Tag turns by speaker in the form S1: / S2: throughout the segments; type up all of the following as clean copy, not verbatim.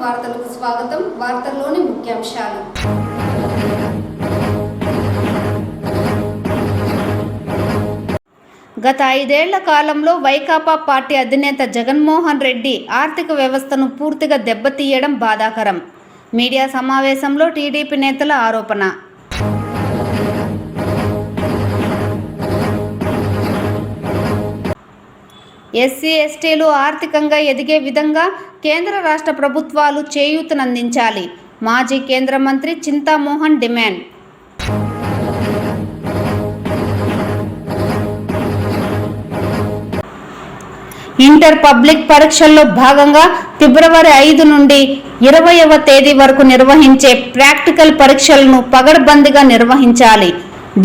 S1: వార్తలకు స్వాగతం. వార్తల్లోని ముఖ్యాంశాలు. గత 5 ఏళ్ల కాలంలో వైకాపా పార్టీ అధినేత జగన్మోహన్ రెడ్డి ఆర్థిక వ్యవస్థను పూర్తిగా దెబ్బతీయడం బాధాకరం. మీడియా సమావేశంలో టీడీపీ నేతల ఆరోపణ. ఎస్సీ ఎస్టీలు ఆర్థికంగా ఎదిగే విధంగా కేంద్ర రాష్ట్ర ప్రభుత్వాలు చేయూతనందించాలి. మాజీ కేంద్ర మంత్రి చింతామోహన్ డిమాండ్. ఇంటర్ పబ్లిక్ పరీక్షల్లో భాగంగా ఫిబ్రవరి 5 నుండి 20వ తేదీ వరకు నిర్వహించే ప్రాక్టికల్ పరీక్షలను పగడ్బందీగా నిర్వహించాలి.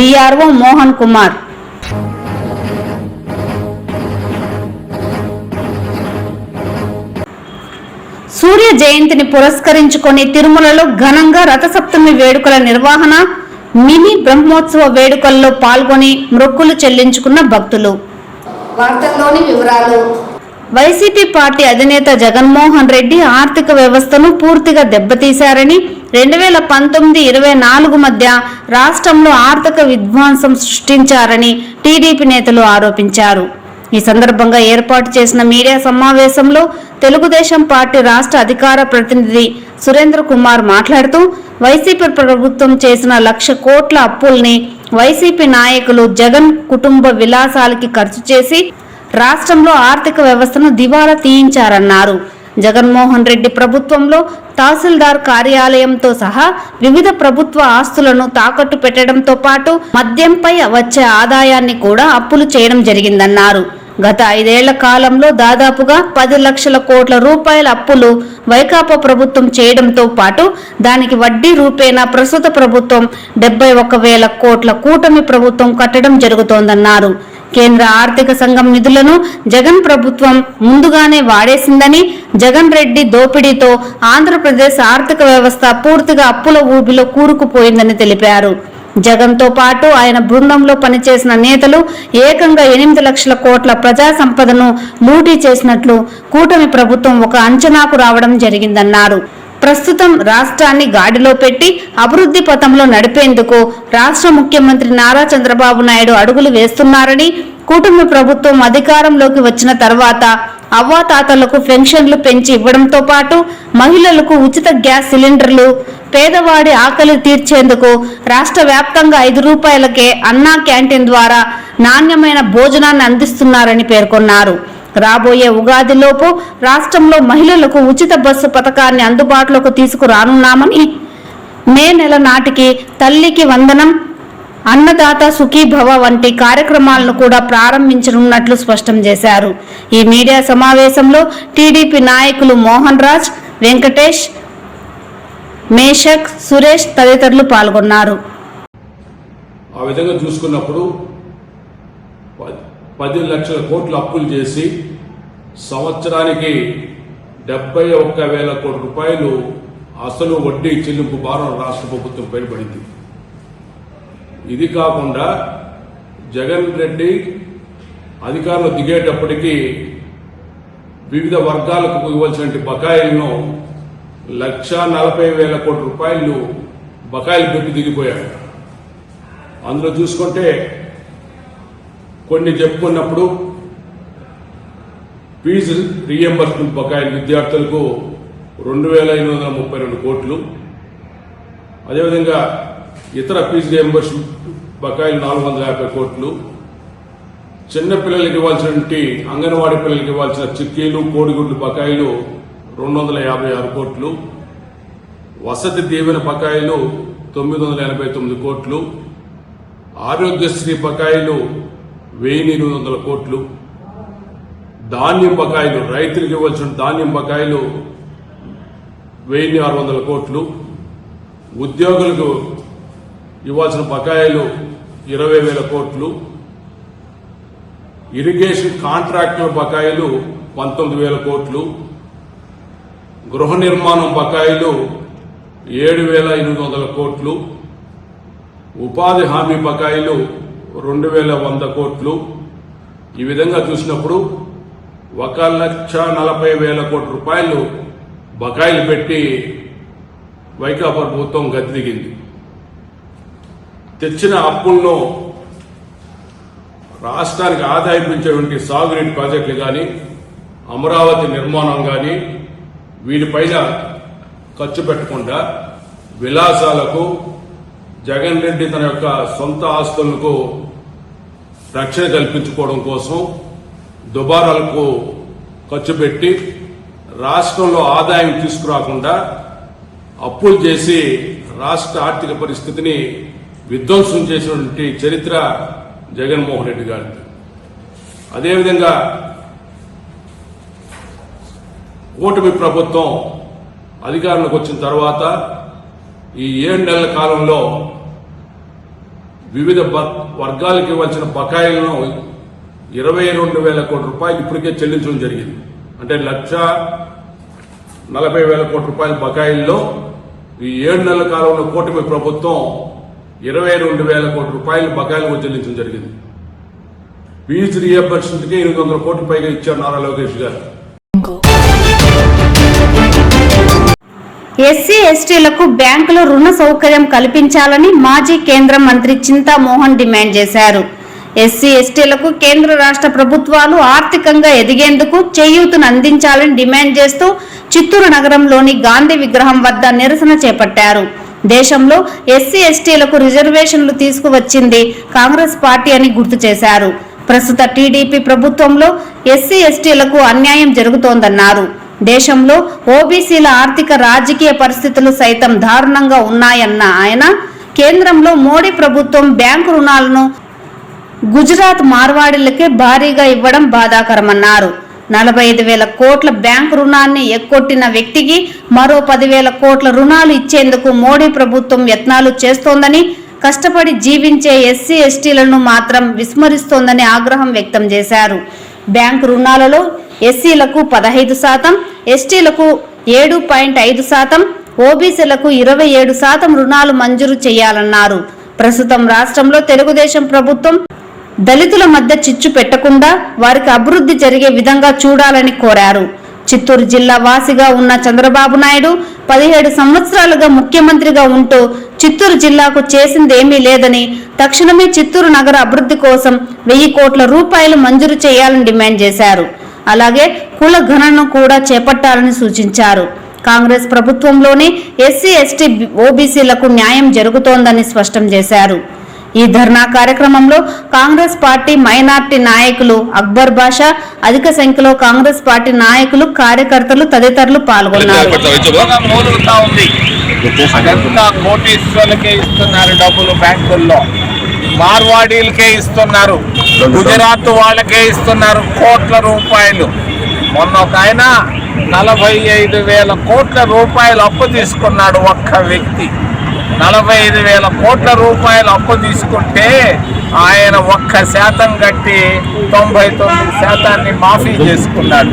S1: డిఆర్ఓ మోహన్ కుమార్. సూర్య జయంతిని పురస్కరించుకొని తిరుమలలో ఘనంగా రథసప్తమి వేడుకల నిర్వహణ. మినీ బ్రహ్మోత్సవ వేడుకల్లో పాల్గొని మొక్కులు చెల్లించుకున్న భక్తులు. వార్తల్లోని వివరాలు. వైసీపీ పార్టీ అధినేత జగన్మోహన్ రెడ్డి ఆర్థిక వ్యవస్థను పూర్తిగా దెబ్బతీశారని 2019-24 మధ్య రాష్ట్రంలో ఆర్థిక విధ్వంసం సృష్టించారని టీడీపీ నేతలు ఆరోపించారు. ఈ సందర్భంగా ఏర్పాటు చేసిన మీడియా సమావేశంలో తెలుగుదేశం పార్టీ రాష్ట్ర అధికార ప్రతినిధి సురేంద్ర కుమార్ మాట్లాడుతూ వైసీపీ ప్రభుత్వం చేసిన 1,00,000 కోట్ల అప్పుల్ని వైసీపీ నాయకులు జగన్ కుటుంబ విలాసాలకి ఖర్చు చేసి రాష్ట్రంలో ఆర్థిక వ్యవస్థను దివాలా తీయించారన్నారు. జగన్మోహన్ రెడ్డి ప్రభుత్వంలో తహసీల్దార్ కార్యాలయంతో సహా వివిధ ప్రభుత్వ ఆస్తులను తాకట్టు పెట్టడంతో పాటు మద్యంపై వచ్చే ఆదాయాన్ని కూడా అప్పులు చేయడం జరిగిందన్నారు. గత 5 ఏళ్ల కాలంలో దాదాపుగా 10 లక్షల కోట్ల రూపాయల అప్పులు వైకాపా ప్రభుత్వం చేయడంతో పాటు దానికి వడ్డీ రూపేణా ప్రస్తుత ప్రభుత్వం 71,000 కోట్ల కూటమి ప్రభుత్వం కట్టడం జరుగుతోందన్నారు. కేంద్ర ఆర్థిక సంఘం నిధులను జగన్ ప్రభుత్వం ముందుగానే వాడేసిందని, జగన్ రెడ్డి దోపిడీతో ఆంధ్రప్రదేశ్ ఆర్థిక వ్యవస్థ పూర్తిగా అప్పుల ఊబిలో కూరుకుపోయిందని తెలిపారు. జగన్తో పాటు ఆయన బృందంలో పనిచేసిన నేతలు ఏకంగా 8 లక్షల కోట్ల ప్రజా సంపదను లూటీ చేసినట్లు కూటమి ప్రభుత్వం ఒక అంచనాకు రావడం జరిగిందన్నారు. ప్రస్తుతం రాష్ట్రాన్ని గాడిలో పెట్టి అభివృద్ధి పథంలో నడిపేందుకు రాష్ట్ర ముఖ్యమంత్రి నారా చంద్రబాబు నాయుడు అడుగులు వేస్తున్నారని, కూటమి ప్రభుత్వం అధికారంలోకి వచ్చిన తర్వాత అవ్వాతాతలకు పెన్షన్లు పెంచి ఇవ్వడంతో పాటు మహిళలకు ఉచిత గ్యాస్ సిలిండర్లు, పేదవాడి ఆకలి తీర్చేందుకు రాష్ట్ర వ్యాప్తంగా 5 రూపాయలకే అన్నా క్యాంటీన్ ద్వారా నాణ్యమైన భోజనాన్ని అందిస్తున్నారని పేర్కొన్నారు. రాబోయే ఉగాదిలోపు రాష్ట్రంలో మహిళలకు ఉచిత బస్సు పథకాన్ని అందుబాటులోకి తీసుకురానున్నామని, మే నెల నాటికి తల్లికి వందనం, అన్నదాత సుఖీభవ వంటి కార్యక్రమాలను కూడా ప్రారంభించనున్నట్లు స్పష్టం చేశారు. ఈ మీడియా సమావేశంలో టీడీపీ నాయకులు మోహన్ రాజ్, వెంకటేష్, మేషక్, సురేష్ తదితరులు పాల్గొన్నారు.
S2: ఆ విధంగా చూసుకున్నప్పుడు 10 లక్షల కోట్లు అప్పులు చేసి సంవత్సరానికి 71,000 కోట్ల రూపాయలు అసలు వడ్డీ చెల్లింపు భారం రాష్ట్ర ప్రభుత్వం పైన పడింది. ఇది కాకుండా జగన్ రెడ్డి అధికారంలో దిగేటప్పటికీ వివిధ వర్గాలకు ఇవ్వాల్సిన బకాయిలను 1,40,000 కోట్ల రూపాయలు బకాయిలు పెట్టి దిగిపోయాడు. అందులో చూసుకుంటే కొన్ని చెప్పుకున్నప్పుడు ఫీజు రీఎంబర్స్మెంట్ బకాయిలు విద్యార్థులకు 2,532 కోట్లు, అదేవిధంగా ఇతర ఫీజు రీఎంబర్స్మెంట్ బకాయిలు 450 కోట్లు, చిన్నపిల్లలకి ఇవ్వాల్సినటువంటి అంగన్వాడీ పిల్లలకి ఇవ్వాల్సిన చిక్కీలు, కోడిగుడ్లు బకాయిలు 256 కోట్లు, వసతి దీవెన బకాయిలు 989 కోట్లు, ఆరోగ్యశ్రీ బకాయిలు 1,800 కోట్లు, ధాన్యం బకాయిలు రైతులకు ఇవ్వాల్సిన ధాన్యం బకాయిలు 1,600 కోట్లు, ఉద్యోగులకు ఇవ్వాల్సిన బకాయిలు 20,000 కోట్లు, ఇరిగేషన్ కాంట్రాక్టుల బకాయిలు 19,000 కోట్లు, గృహ నిర్మాణం బకాయిలు 7,800 కోట్లు, ఉపాధి హామీ బకాయిలు 2,100 కోట్లు. ఈ విధంగా చూసినప్పుడు 1,40,000 కోట్ల రూపాయలు బకాయిలు పెట్టి వైకాపా ప్రభుత్వం గద్దె దిగింది. తెచ్చిన అప్పులను రాష్ట్రానికి ఆదాయం పెంచేటువంటి సాగునీటి ప్రాజెక్టులు కానీ, అమరావతి నిర్మాణం కానీ వీటిపైన ఖర్చు పెట్టకుండా విలాసాలకు, జగన్ రెడ్డి తన యొక్క సొంత ఆస్తులకు రక్షణ కల్పించుకోవడం కోసం దుబారాలకు ఖర్చు పెట్టి రాష్ట్రంలో ఆదాయం తీసుకురాకుండా అప్పులు చేసి రాష్ట్ర ఆర్థిక పరిస్థితిని విధ్వంసం చేసినటువంటి చరిత్ర జగన్మోహన్ రెడ్డి గారిది. అదేవిధంగా కూటమి ప్రభుత్వం అధికారంలోకి వచ్చిన తర్వాత ఈ 7 నెలల కాలంలో వివిధ వర్గాలకు ఇవ్వాల్సిన బకాయిలను 22,000 కోట్ల రూపాయలు ఇప్పటికే చెల్లించడం జరిగింది. అంటే 1,40,000 కోట్ల రూపాయల బకాయిల్లో ఈ 7 నెలల కాలంలో కూటమి ప్రభుత్వం 22,000 కోట్ల రూపాయల బకాయిలు చెల్లించడం జరిగింది. ఫీజు రీఎంబర్స్మెంట్కి 800 కోట్ల పైగా ఇచ్చారు నారా లోకేష్ గారు.
S1: ఎస్సీ ఎస్టీలకు బ్యాంకులో రుణ సౌకర్యం కల్పించాలని మాజీ కేంద్ర మంత్రి చింతామోహన్ డిమాండ్ చేశారు. ఎస్సీ ఎస్టీలకు కేంద్ర రాష్ట్ర ప్రభుత్వాలు ఆర్థికంగా ఎదిగేందుకు చేయూతను అందించాలని డిమాండ్ చేస్తూ చిత్తూరు నగరంలోని గాంధీ విగ్రహం వద్ద నిరసన చేపట్టారు. దేశంలో ఎస్సీ ఎస్టీలకు రిజర్వేషన్లు తీసుకువచ్చింది కాంగ్రెస్ పార్టీ అని గుర్తు చేశారు. ప్రస్తుత టీడీపీ ప్రభుత్వంలో ఎస్సీ ఎస్టీలకు అన్యాయం జరుగుతోందన్నారు. దేశంలో ఓబీసీల ఆర్థిక రాజకీయ పరిస్థితులు సైతం దారుణంగా ఉన్నాయన్న ఆయన కేంద్రంలో మోడీ ప్రభుత్వం బ్యాంకు రుణాలను గుజరాత్ మార్వాడీలకే భారీగా ఇవ్వడం బాధాకరమన్నారు. 45,000 కోట్ల బ్యాంకు రుణాన్ని ఎక్కొట్టిన వ్యక్తికి మరో 10,000 కోట్ల రుణాలు ఇచ్చేందుకు మోడీ ప్రభుత్వం యత్నాలు చేస్తోందని, కష్టపడి జీవించే ఎస్సీ ఎస్టీలను మాత్రం విస్మరిస్తోందని ఆగ్రహం వ్యక్తం చేశారు. బ్యాంకు రుణాలలో ఎస్సీలకు 15%, ఎస్టీలకు 7.5%, ఓబీసీలకు 27% రుణాలు మంజూరు చేయాలన్నారు. ప్రస్తుతం రాష్ట్రంలో తెలుగుదేశం ప్రభుత్వం దళితుల మధ్య చిచ్చు పెట్టకుండా వారికి అభివృద్ధి జరిగే విధంగా చూడాలని కోరారు. చిత్తూరు జిల్లా వాసిగా ఉన్న చంద్రబాబు నాయుడు 17 సంవత్సరాలుగా ముఖ్యమంత్రిగా ఉంటూ చిత్తూరు జిల్లాకు చేసిందేమీ లేదని, తక్షణమే చిత్తూరు నగర అభివృద్ధి కోసం 1000 కోట్ల రూపాయలు మంజూరు చేయాలని డిమాండ్ చేశారు. అలాగే కుల గణనను కూడా చేపట్టాలని సూచించారు. కాంగ్రెస్ ప్రభుత్వంలోనే ఎస్సీ ఎస్టీ ఓబీసీలకు న్యాయం జరుగుతోందని స్పష్టం చేశారు. ఈ ధర్నా కార్యక్రమంలో కాంగ్రెస్ పార్టీ మైనార్టీ నాయకులు అక్బర్ బాషా, అధిక సంఖ్యలో కాంగ్రెస్ పార్టీ నాయకులు, కార్యకర్తలు తదితరులు పాల్గొన్నారు.
S3: డబ్బులు బ్యాంకుల్లో మార్వాడీలకే ఇస్తున్నారు, గుజరాత్ వాళ్ళకే ఇస్తున్నారు కోట్ల రూపాయలు. మొన్న ఒక ఆయన 45,000 కోట్ల రూపాయలు అప్పు తీసుకున్నాడు. ఒక్క వ్యక్తి 45,000 కోట్ల రూపాయలు అప్పు తీసుకుంటే ఆయన 1% కట్టి 99% మాఫీ చేసుకున్నాడు.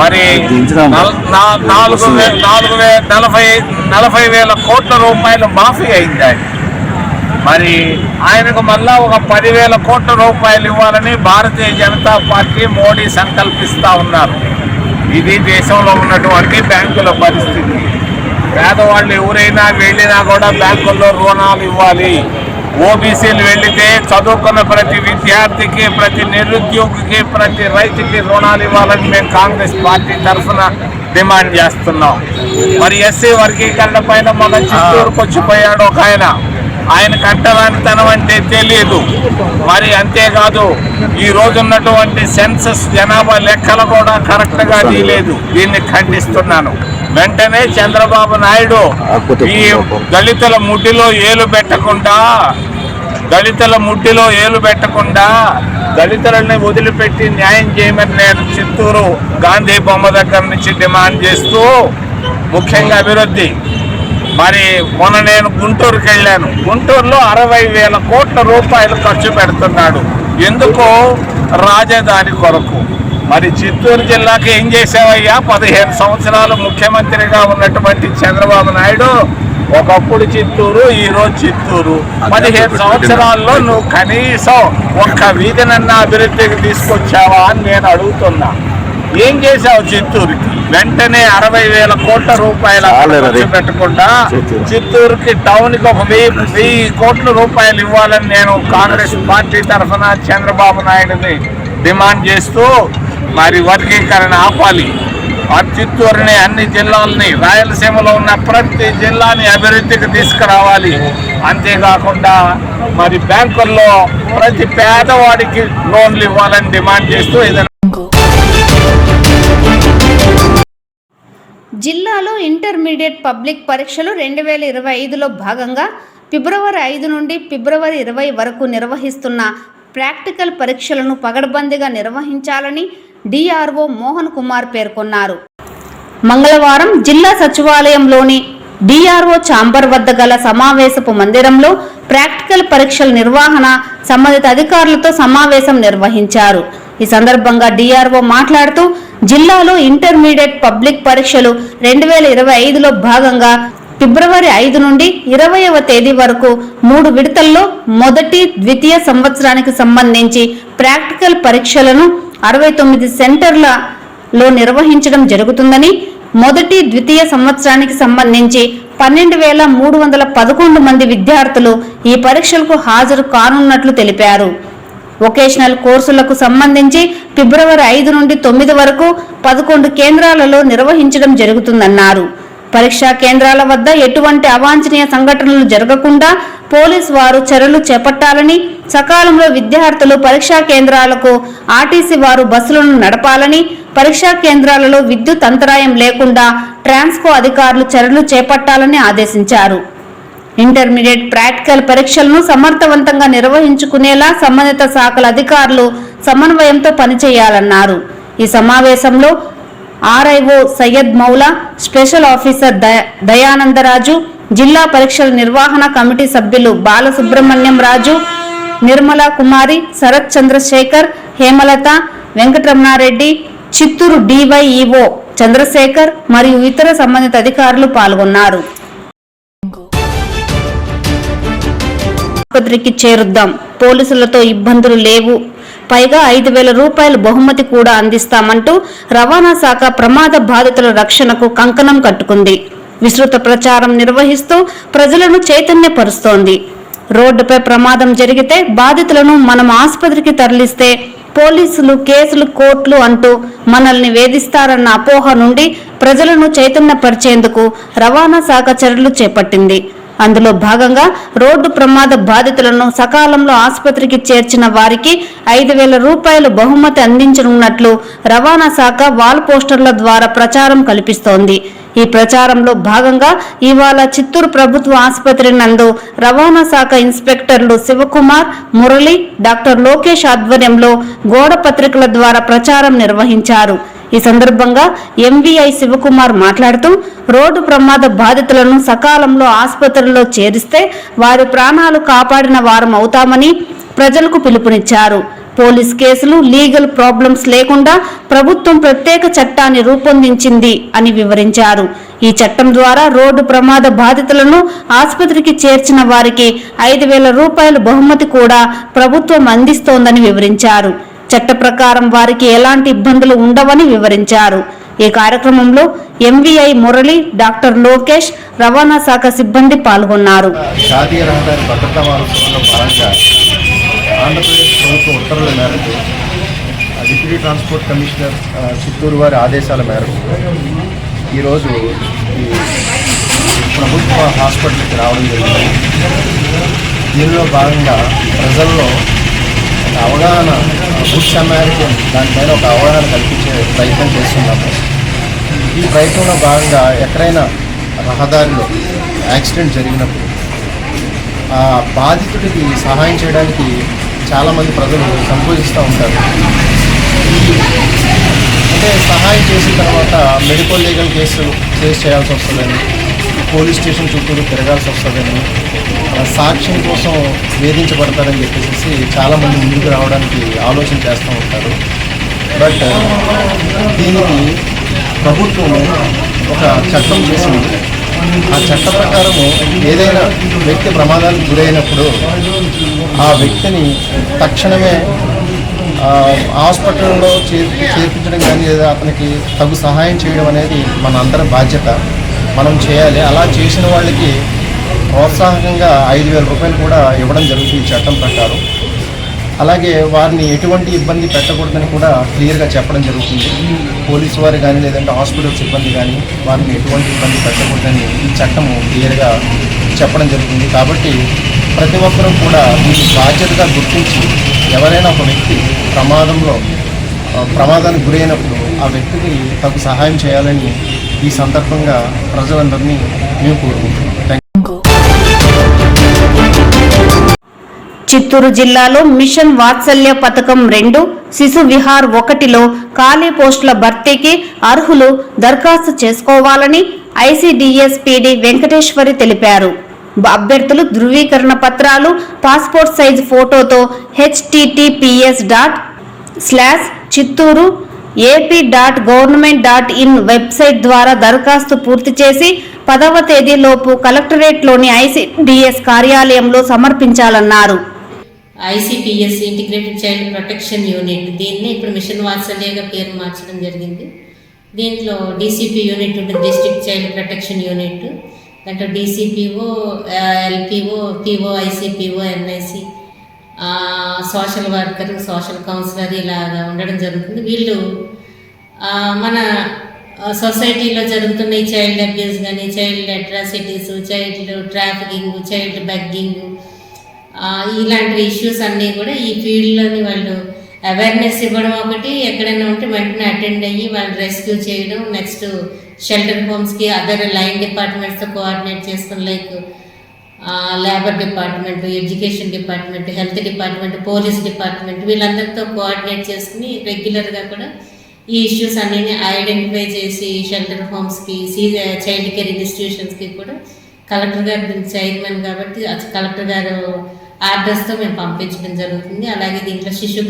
S3: మరి 40,000 కోట్ల రూపాయలు మాఫీ అయింది. మరి ఆయనకు మళ్ళా ఒక 10,000 కోట్ల రూపాయలు ఇవ్వాలని భారతీయ జనతా పార్టీ మోడీ సంకల్పిస్తూ ఉన్నారు. ఇది దేశంలో ఉన్నటువంటి బ్యాంకుల పరిస్థితి. పేదవాళ్ళు ఎవరైనా వెళ్ళినా కూడా బ్యాంకుల్లో రుణాలు ఇవ్వాలి. ఓబీసీలు వెళితే చదువుకున్న ప్రతి విద్యార్థికి, ప్రతి నిరుద్యోగికి, ప్రతి రైతుకి రుణాలు ఇవ్వాలని మేము కాంగ్రెస్ పార్టీ తరఫున డిమాండ్ చేస్తున్నాం. మరి ఎస్సీ వర్గీకరణ పైన మన చిత్తూరుకు వచ్చిపోయాడు ఒక ఆయన కట్టరానితనం అంటే తెలియదు. మరి అంతేకాదు ఈ రోజు ఉన్నటువంటి సెన్సస్ జనాభా లెక్కలు కూడా కరెక్ట్గా తీయలేదు. దీన్ని ఖండిస్తున్నాను. వెంటనే చంద్రబాబు నాయుడు ఈ దళితుల ముడ్డిలో ఏలు పెట్టకుండా దళితులని వదిలిపెట్టి న్యాయం చేయమని నేను చిత్తూరు గాంధీ బొమ్మ దగ్గర నుంచి డిమాండ్ చేస్తూ, ముఖ్యంగా అభివృద్ధి. మరి మొన్న నేను గుంటూరుకి వెళ్ళాను. గుంటూరులో 60,000 కోట్ల రూపాయలు ఖర్చు పెడుతున్నాడు. ఎందుకు? రాజధాని కొరకు. మరి చిత్తూరు జిల్లాకి ఏం చేసావయ్యా? 15 సంవత్సరాలు ముఖ్యమంత్రిగా ఉన్నటువంటి చంద్రబాబు నాయుడు ఒకప్పుడు చిత్తూరు, ఈరోజు చిత్తూరు. 15 సంవత్సరాల్లో నువ్వు కనీసం ఒక్క వీధినన్నా అభివృద్ధికి తీసుకొచ్చావా అని నేను అడుగుతున్నా. ఏం చేశావు చిత్తూరుకి? వెంటనే 60,000 కోట్ల రూపాయలు ఖర్చు పెట్టకుండా చిత్తూరుకి టౌన్కి ఒక 1000 కోట్ల రూపాయలు ఇవ్వాలని నేను కాంగ్రెస్ పార్టీ తరఫున చంద్రబాబు నాయుడుని డిమాండ్ చేస్తూ మరి వర్గీకరణ ఆపాలి. చిత్తూరుని, అన్ని జిల్లాలని, రాయలసీమలో ఉన్న ప్రతి జిల్లాని అభివృద్ధికి తీసుకురావాలి. అంతేకాకుండా మరి బ్యాంకుల్లో ప్రతి పేదవాడికి లోన్లు ఇవ్వాలని డిమాండ్ చేస్తూ ఏదైనా.
S1: జిల్లాలో ఇంటర్మీడియట్ పబ్లిక్ పరీక్షలు 2025లో భాగంగా ఫిబ్రవరి 5 నుండి ఫిబ్రవరి 20 వరకు నిర్వహిస్తున్న ప్రాక్టికల్ పరీక్షలను పగడ్బందీగా నిర్వహించాలని డిఆర్ఓ మోహన్ కుమార్ పేర్కొన్నారు. మంగళవారం జిల్లా సచివాలయంలోని డిఆర్ఓ ఛాంబర్ వద్ద గల సమావేశపు మందిరంలో ప్రాక్టికల్ పరీక్షల నిర్వహణ సంబంధిత అధికారులతో సమావేశం నిర్వహించారు. ఈ సందర్భంగా డిఆర్ఓ మాట్లాడుతూ జిల్లాలో ఇంటర్మీడియట్ పబ్లిక్ పరీక్షలు 2025లో భాగంగా ఫిబ్రవరి 5 నుండి 20వ తేదీ వరకు 3 విడతల్లో మొదటి, ద్వితీయ సంవత్సరానికి సంబంధించి ప్రాక్టికల్ పరీక్షలను 69 సెంటర్లలో నిర్వహించడం జరుగుతుందని, మొదటి, ద్వితీయ సంవత్సరానికి సంబంధించి 12,311 మంది విద్యార్థులు ఈ పరీక్షలకు హాజరు కానున్నట్లు తెలిపారు. వొకేషనల్ కోర్సులకు సంబంధించి ఫిబ్రవరి 5 నుండి 9 వరకు 11 కేంద్రాలలో నిర్వహించడం జరుగుతుందన్నారు. పరీక్షా కేంద్రాల వద్ద ఎటువంటి అవాంఛనీయ సంఘటనలు జరగకుండా పోలీసు వారు చర్యలు చేపట్టాలని, సకాలంలో విద్యార్థులు పరీక్షా కేంద్రాలకు ఆర్టీసీ వారు బస్సులను నడపాలని, పరీక్షా కేంద్రాలలో విద్యుత్ అంతరాయం లేకుండా ట్రాన్స్కో అధికారులు చర్యలు చేపట్టాలని ఆదేశించారు. ఇంటర్మీడియట్ ప్రాక్టికల్ పరీక్షలను సమర్థవంతంగా నిర్వహించుకునేలా సంబంధిత శాఖల అధికారులు సమన్వయంతో పనిచేయాలన్నారు. ఈ సమావేశంలో RIO Syed Moula, special officer Dayanandaraju, జిల్లా పరీక్షల నిర్వహణ కమిటీ సభ్యులు బాలసుబ్రహ్మణ్యం రాజు, నిర్మలా కుమారి, శరత్ చంద్రశేఖర్, హేమలత, వెంకటరమణారెడ్డి, చిత్తూరు డివైఈఓ చంద్రశేఖర్ మరియు ఇతర సంబంధిత అధికారులు పాల్గొన్నారు. ఆసుపత్రికి చేరుద్దాం, పోలీసులతో ఇబ్బందులు లేవు, పైగా 5,000 రూపాయల బహుమతి కూడా అందిస్తామంటూ రవాణా శాఖ ప్రమాద బాధితుల రక్షణకు కంకణం కట్టుకుంది. విస్తృత ప్రచారం నిర్వహిస్తూ ప్రజలను చైతన్యపరుస్తోంది. రోడ్డుపై ప్రమాదం జరిగితే బాధితులను మనం ఆసుపత్రికి తరలిస్తే పోలీసులు కేసులు, కోర్టులు అంటూ మనల్ని వేధిస్తారన్న అపోహ నుండి ప్రజలను చైతన్యపరిచేందుకు రవాణా శాఖ చర్యలు చేపట్టింది. అందులో భాగంగా రోడ్డు ప్రమాద బాధితులను సకాలంలో ఆసుపత్రికి చేర్చిన వారికి 5,000 రూపాయలు బహుమతి అందించనున్నట్లు రవాణా శాఖ వాల్ పోస్టర్ల ద్వారా ప్రచారం కల్పిస్తోంది. ఈ ప్రచారంలో భాగంగా ఇవాళ చిత్తూరు ప్రభుత్వ ఆసుపత్రి నందు రవాణా శాఖ ఇన్స్పెక్టర్లు శివకుమార్, మురళి, డాక్టర్ లోకేష్ ఆధ్వర్యంలో గోడ పత్రికల ద్వారా ప్రచారం నిర్వహించారు. ఈ సందర్భంగా ఎంవీఐ శివకుమార్ మాట్లాడుతూ రోడ్డు ప్రమాద బాధితులను సకాలంలో ఆసుపత్రిలో చేరిస్తే వారి ప్రాణాలు కాపాడిన వారం అవుతామని ప్రజలకు పిలుపునిచ్చారు. పోలీస్ కేసులు, లీగల్ ప్రాబ్లమ్స్ లేకుండా ప్రభుత్వం ప్రత్యేక చట్టాన్ని రూపొందించింది అని వివరించారు. ఈ చట్టం ద్వారా రోడ్డు ప్రమాద బాధితులను ఆసుపత్రికి చేర్చిన వారికి 5,000 రూపాయల బహుమతి కూడా ప్రభుత్వం అందిస్తోందని వివరించారు. చట్ట ప్రకారం వారికి ఎలాంటి ఇబ్బందులు ఉండవని వివరించారు. ఈ కార్యక్రమంలో ఎంవీఐ మురళి, డాక్టర్ లోకేష్, రవాణా శాఖ సిబ్బంది పాల్గొన్నారు.
S4: జాతీయ రహదారి భద్రతా వారోత్సవంలో భాగంగా ఆంధ్రప్రదేశ్ ప్రభుత్వ ఉత్తర్వుల మేరకు డిప్యూటీ ట్రాన్స్పోర్ట్ కమిషనర్ చిత్తూరు వారి ఆదేశాల మేరకు ఈరోజు ఈ ప్రభుత్వ హాస్పిటల్కి రావడం జరిగింది. దీనిలో భాగంగా ప్రజల్లో అవగాహన, గుడ్ అమెరికన్ దానిపైన ఒక అవగాహన కల్పించే ప్రయత్నం చేస్తున్నాము. ఈ ప్రయత్నంలో భాగంగా ఎక్కడైనా రహదారిలో యాక్సిడెంట్ జరిగినప్పుడు ఆ బాధితుడికి సహాయం చేయడానికి చాలామంది ప్రజలు సంకోచిస్తూ ఉంటారు. అంటే సహాయం చేసిన తర్వాత మెడికల్ లీగల్ కేసు ఫేస్ చేయాల్సి వస్తుందని, పోలీస్ స్టేషన్ చుట్టూరు తిరగాల్సి వస్తుందని, సాక్ష్యం కోసం వేధించబడతారని చెప్పేసి చాలామంది ముందుకు రావడానికి ఆలోచన చేస్తూ ఉంటారు. బట్ దీనికి ప్రభుత్వం ఒక చట్టం చేసింది. ఆ చట్ట ప్రకారము ఏదైనా వ్యక్తి ప్రమాదానికి గురైనప్పుడు ఆ వ్యక్తిని తక్షణమే హాస్పిటల్లో చేర్పించడం కానీ లేదా అతనికి తగు సహాయం చేయడం అనేది మన అందరి బాధ్యత, మనం చేయాలి. అలా చేసిన వాళ్ళకి ప్రోత్సాహకంగా 5,000 రూపాయలు కూడా ఇవ్వడం జరుగుతుంది ఈ చట్టం ప్రకారం. అలాగే వారిని ఎటువంటి ఇబ్బంది పెట్టకూడదని కూడా క్లియర్గా చెప్పడం జరుగుతుంది. పోలీసు వారు కానీ లేదంటే హాస్పిటల్ సిబ్బంది కానీ వారిని ఎటువంటి ఇబ్బంది పెట్టకూడదని ఈ చట్టము క్లియర్గా చెప్పడం జరుగుతుంది. కాబట్టి ప్రతి ఒక్కరూ కూడా దీన్ని బాధ్యతగా గుర్తించి ఎవరైనా ఒక వ్యక్తి ప్రమాదానికి గురైనప్పుడు ఆ వ్యక్తికి తగు సహాయం చేయాలని ఈ సందర్భంగా ప్రజలందరినీ మేము కోరుకుంటున్నాం.
S1: చిత్తూరు జిల్లాలో మిషన్ వాత్సల్య పథకం 2, శిశు విహార్ 1లో ఖాళీ పోస్టుల భర్తీకి అర్హులు దరఖాస్తు చేసుకోవాలని ఐసీడీఎస్ పీడీ వెంకటేశ్వరి తెలిపారు. అభ్యర్థులు ధృవీకరణ పత్రాలు, పాస్పోర్ట్ సైజ్ ఫోటోతో https://chitturu.ap.government.in వెబ్సైట్ ద్వారా దరఖాస్తు పూర్తి చేసి 10వ తేదీలోపు కలెక్టరేట్లోని ఐసీడీఎస్ కార్యాలయంలో సమర్పించాలన్నారు.
S5: ICPS integrated child protection unit, దీన్ని ఇప్పుడు మిషన్ వాత్సల్యగా పేరు మార్చడం జరిగింది. దీంట్లో డీసీపీ యూనిట్ ఉంటుంది, డిస్ట్రిక్ట్ చైల్డ్ ప్రొటెక్షన్ యూనిట్. దాంట్లో DCPO, LPO, PO, ICPO, NIC, social worker, social counsellor ఇలాగా ఉండడం జరుగుతుంది. వీళ్ళు మన సొసైటీలో జరుగుతున్న ఈ చైల్డ్ అబ్యూస్ కానీ, child atrocities, child trafficking, child begging, ఇలాంటి ఇష్యూస్ అన్నీ కూడా ఈ ఫీల్డ్లోని వాళ్ళు అవేర్నెస్ ఇవ్వడం ఒకటి, ఎక్కడైనా ఉంటే వెంటనే అటెండ్ అయ్యి వాళ్ళు రెస్క్యూ చేయడం. నెక్స్ట్ షెల్టర్ హోమ్స్కి అదర్ లైన్ డిపార్ట్మెంట్స్తో కోఆర్డినేట్ చేసుకుని, like labour department, education department, health department, police department, వీళ్ళందరితో కోఆర్డినేట్ చేసుకుని రెగ్యులర్గా కూడా ఈ ఇష్యూస్ అన్నీ ఐడెంటిఫై చేసి షెల్టర్ హోమ్స్కి, చైల్డ్ కేర్ ఇన్స్టిట్యూషన్స్కి కూడా కలెక్టర్ గారు దీనికి చైర్మన్ కాబట్టి కలెక్టర్ గారు ఆర్డర్స్తో మేము పంపించడం జరుగుతుంది. అలాగే దీంట్లో శిశు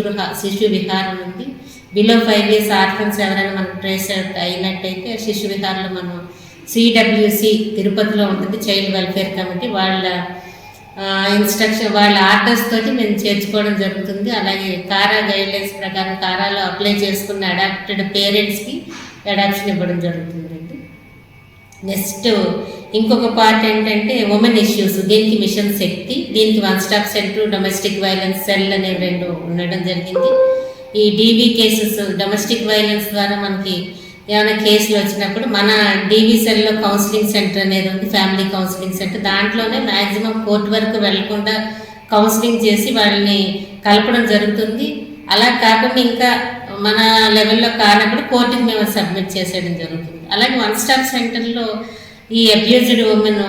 S5: విహారం ఉంది. బిలో 5 years ఆర్ఫన్స్ ఎవరైనా మనకు ట్రేస్ అయినట్టయితే శిశు విహారంలో మనం CWC తిరుపతిలో ఉంటుంది, చైల్డ్ వెల్ఫేర్ కమిటీ, వాళ్ళ వాళ్ళ ఆర్డర్స్ తోటి మేము చేర్చుకోవడం జరుగుతుంది. అలాగే కారా గైడ్లైన్స్ ప్రకారం కారాలో అప్లై చేసుకున్న అడాప్టెడ్ పేరెంట్స్కి అడాప్షన్ ఇవ్వడం జరుగుతుందండి. నెక్స్ట్ ఇంకొక పార్ట్ ఏంటంటే ఉమెన్ ఇష్యూస్, దీనికి మిషన్ శక్తి, దీనికి 1 stop centre, domestic violence cell అనేవి 2 ఉండడం జరిగింది. ఈ డీవీ కేసెస్, డొమెస్టిక్ వైలెన్స్ ద్వారా మనకి ఏమైనా కేసులు వచ్చినప్పుడు మన డీవీ సెల్లో కౌన్సిలింగ్ సెంటర్ అనేది ఉంది, ఫ్యామిలీ కౌన్సిలింగ్ సెంటర్. దాంట్లోనే మ్యాక్సిమం కోర్టు వరకు వెళ్లకుండా కౌన్సిలింగ్ చేసి వాళ్ళని కలపడం జరుగుతుంది. అలా కాకుండా ఇంకా మన లెవెల్లో కానప్పుడు కోర్టుకి మేము సబ్మిట్ చేసేయడం జరుగుతుంది. అలాగే 1 stop సెంటర్లో ఈ అబ్యూజ్డ్ ఉమెన్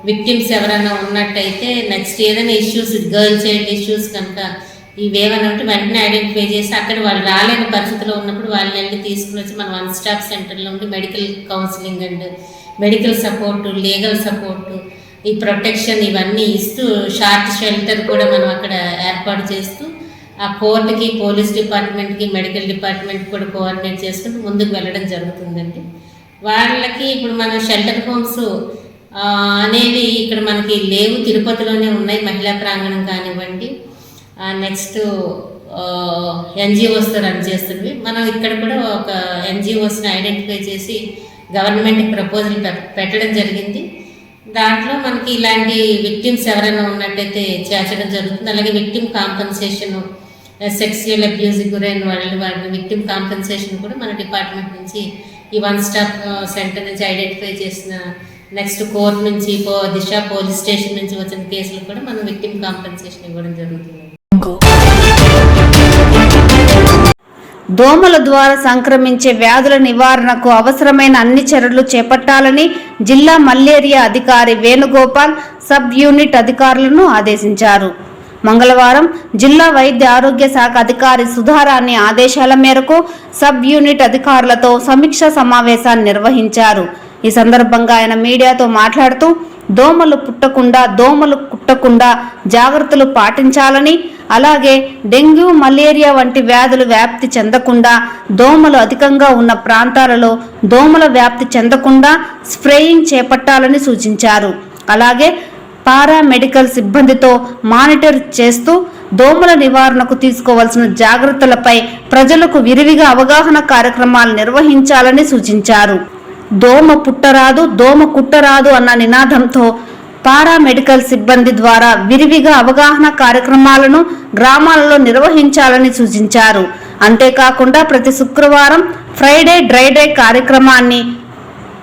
S5: విక్టిమ్స్ ఎవరైనా ఉన్నట్టయితే నెక్స్ట్ ఏదైనా ఇష్యూస్, గర్ల్ చైల్డ్ ఇష్యూస్ కనుక ఇవేమైనా ఉంటే వెంటనే ఐడెంటిఫై చేసి అక్కడ వాళ్ళు రాలేని పరిస్థితిలో ఉన్నప్పుడు వాళ్ళని వెళ్ళి తీసుకుని వచ్చి మన 1 stop సెంటర్లో ఉండి medical counselling and medical support, legal support, ఈ ప్రొటెక్షన్ ఇవన్నీ ఇస్తూ షార్ట్ షెల్టర్ కూడా మనం అక్కడ ఏర్పాటు చేస్తూ ఆ కోర్టుకి, పోలీస్ డిపార్ట్మెంట్కి, మెడికల్ డిపార్ట్మెంట్ కూడా కోఆర్డినేట్ చేసుకుంటూ ముందుకు వెళ్ళడం జరుగుతుందండి. వాళ్ళకి ఇప్పుడు మన షెల్టర్ హోమ్స్ అనేవి ఇక్కడ మనకి లేవు, తిరుపతిలోనే ఉన్నాయి, మహిళా ప్రాంగణం కానివ్వండి. నెక్స్ట్ ఎన్జిఓస్తో రన్ చేస్తుంది. మనం ఇక్కడ కూడా ఒక ఎన్జిఓస్ని ఐడెంటిఫై చేసి గవర్నమెంట్కి ప్రపోజల్ పెట్టడం జరిగింది. దాంట్లో మనకి ఇలాంటి విక్టిమ్స్ ఎవరైనా ఉన్నట్టయితే చేర్చడం జరుగుతుంది. అలాగే విక్టిమ్ కాంపన్సేషన్, సెక్సువల్ అబ్యూస్కి గురైన వాళ్ళ విక్టిమ్ కాంపన్సేషన్ కూడా మన డిపార్ట్మెంట్ నుంచి ఈ 1 stop సెంటర్ నుంచి ఐడెంటిఫై చేసిన, నెక్స్ట్ కోర్టు నుంచి, దిశ పోలీస్ స్టేషన్ నుంచి వచ్చిన కేసులు కూడా మనం విక్టిమ్ కాంపన్సేషన్ ఇవ్వడం జరుగుతుంది.
S1: దోమల ద్వారా సంక్రమించే వ్యాధుల నివారణకు అవసరమైన అన్ని చర్యలు చేపట్టాలని జిల్లా మలేరియా అధికారి వేణుగోపాల్ సబ్ యూనిట్ అధికారులను ఆదేశించారు. మంగళవారం జిల్లా వైద్య ఆరోగ్య శాఖ అధికారి సుధారాణి ఆదేశాల మేరకు సబ్ యూనిట్ అధికారులతో సమీక్షా సమావేశాన్ని నిర్వహించారు. ఈ సందర్భంగా ఆయన మీడియాతో మాట్లాడుతూ దోమలు కుట్టకుండా జాగ్రత్తలు పాటించాలని, అలాగే డెంగ్యూ, మలేరియా వంటి వ్యాధులు వ్యాప్తి చెందకుండా దోమలు అధికంగా ఉన్న ప్రాంతాలలో దోమల వ్యాప్తి చెందకుండా స్ప్రేయింగ్ చేపట్టాలని సూచించారు. అలాగే పారామెడికల్ సిబ్బందితో మానిటర్ చేస్తూ దోమల నివారణకు తీసుకోవాల్సిన జాగ్రత్తలపై ప్రజలకు విరివిగా అవగాహన కార్యక్రమాలు నిర్వహించాలని సూచించారు. దోమ పుట్టరాదు, దోమ కుట్టరాదు అన్న నినాదంతో పారామెడికల్ సిబ్బంది ద్వారా విరివిగా అవగాహన కార్యక్రమాలను గ్రామాలలో నిర్వహించాలని సూచించారు. అంతేకాకుండా ప్రతి శుక్రవారం ఫ్రైడే డ్రై డే కార్యక్రమాన్ని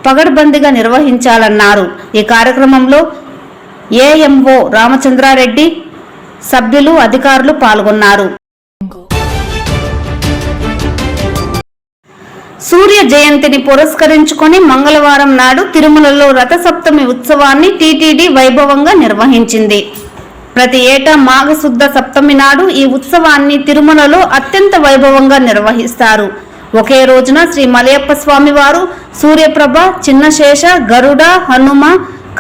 S1: పగడ్బందీగా నిర్వహించాలన్నారు. ఈ కార్యక్రమంలో ఏఎంఓ రామచంద్రారెడ్డి, సభ్యులు, అధికారులు పాల్గొన్నారు. సూర్య జయంతిని పురస్కరించుకొని మంగళవారం నాడు తిరుమలలో రథసప్తమి ఉత్సవాన్ని టీటీడీ వైభవంగా నిర్వహించింది. ప్రతి ఏటా మాఘశుద్ధ సప్తమి నాడు ఈ ఉత్సవాన్ని తిరుమలలో అత్యంత వైభవంగా నిర్వహిస్తారు. ఒకే రోజున శ్రీ మలయప్ప స్వామివారు సూర్యప్రభ, చిన్నశేష, గరుడ, హనుమ,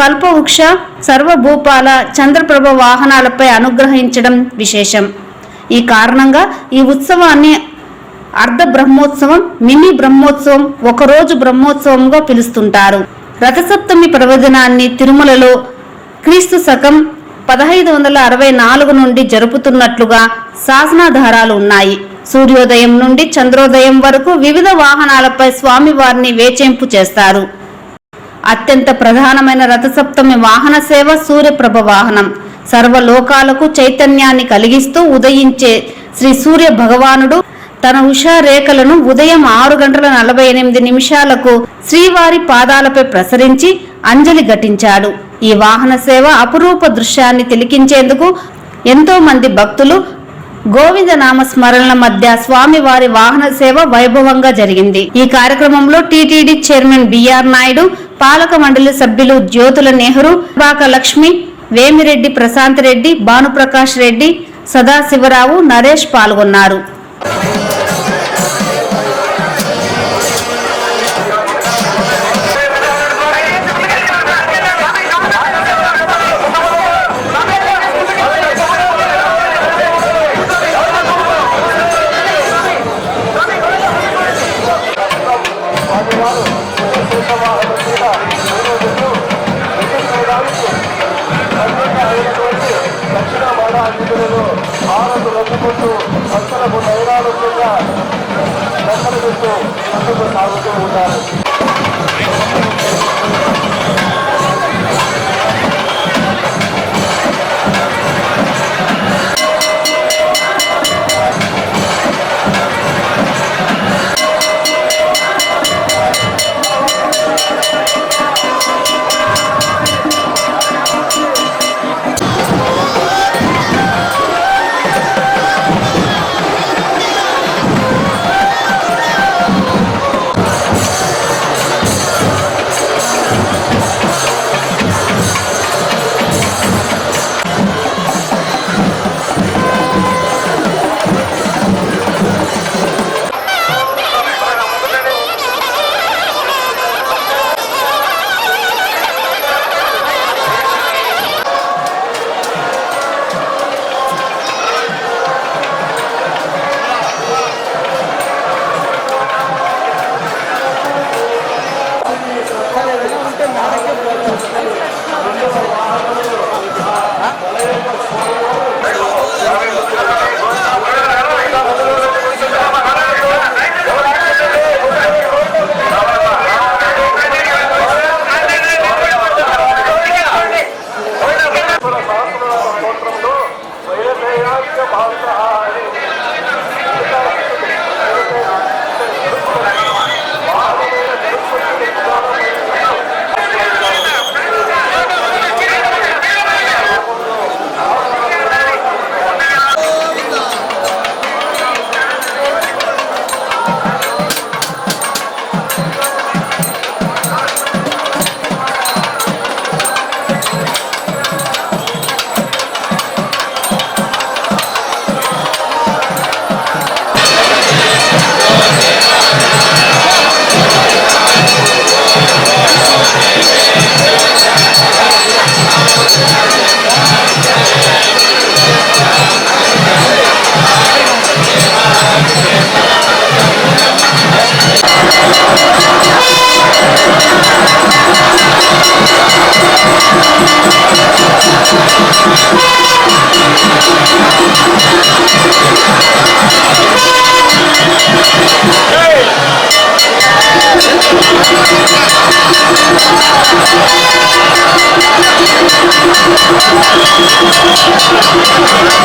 S1: కల్పవృక్ష, సర్వభూపాల, చంద్రప్రభ వాహనాలపై అనుగ్రహించడం విశేషం. ఈ కారణంగా ఈ ఉత్సవాన్ని అర్ధ బ్రహ్మోత్సవం, మినీ బ్రహ్మోత్సవం, ఒకరోజు బ్రహ్మోత్సవంగా పిలుస్తుంటారు. రథసప్తమి పర్వదినాన్ని తిరుమలలో క్రీస్తు శకం 1564 నుండి జరుపుతున్నట్లుగా శాసనాధారాలు ఉన్నాయి. సూర్యోదయం నుండి చంద్రోదయం వరకు వివిధ వాహనాలపై స్వామివారిని వేచేంపు చేస్తారు. అత్యంత ప్రధానమైన రథసప్తమి వాహన సేవ సూర్యప్రభ వాహనం. సర్వలోకాలకు చైతన్యాన్ని కలిగిస్తూ ఉదయించే శ్రీ సూర్య భగవానుడు తన ఉషా రేఖలను ఉదయం 6:48 శ్రీవారి పాదాలపై ప్రసరించి అంజలి ఘటించాడు. ఈ వాహన సేవ అపురూప దృశ్యాన్ని తిలకించేందుకు ఎంతో మంది భక్తులు గోవింద నామ స్మరణల మధ్య స్వామివారి వాహన సేవ వైభవంగా జరిగింది. ఈ కార్యక్రమంలో టీటీడీ చైర్మన్ బిఆర్ నాయుడు, పాలక మండలి సభ్యులు జ్యోతుల నెహ్రూ, బాక లక్ష్మి, వేమిరెడ్డి ప్రశాంత్ రెడ్డి, భానుప్రకాష్ రెడ్డి, సదాశివరావు, నరేష్ పాల్గొన్నారు.
S6: సాగుతూ ఉంటారు.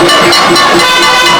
S6: Thank you.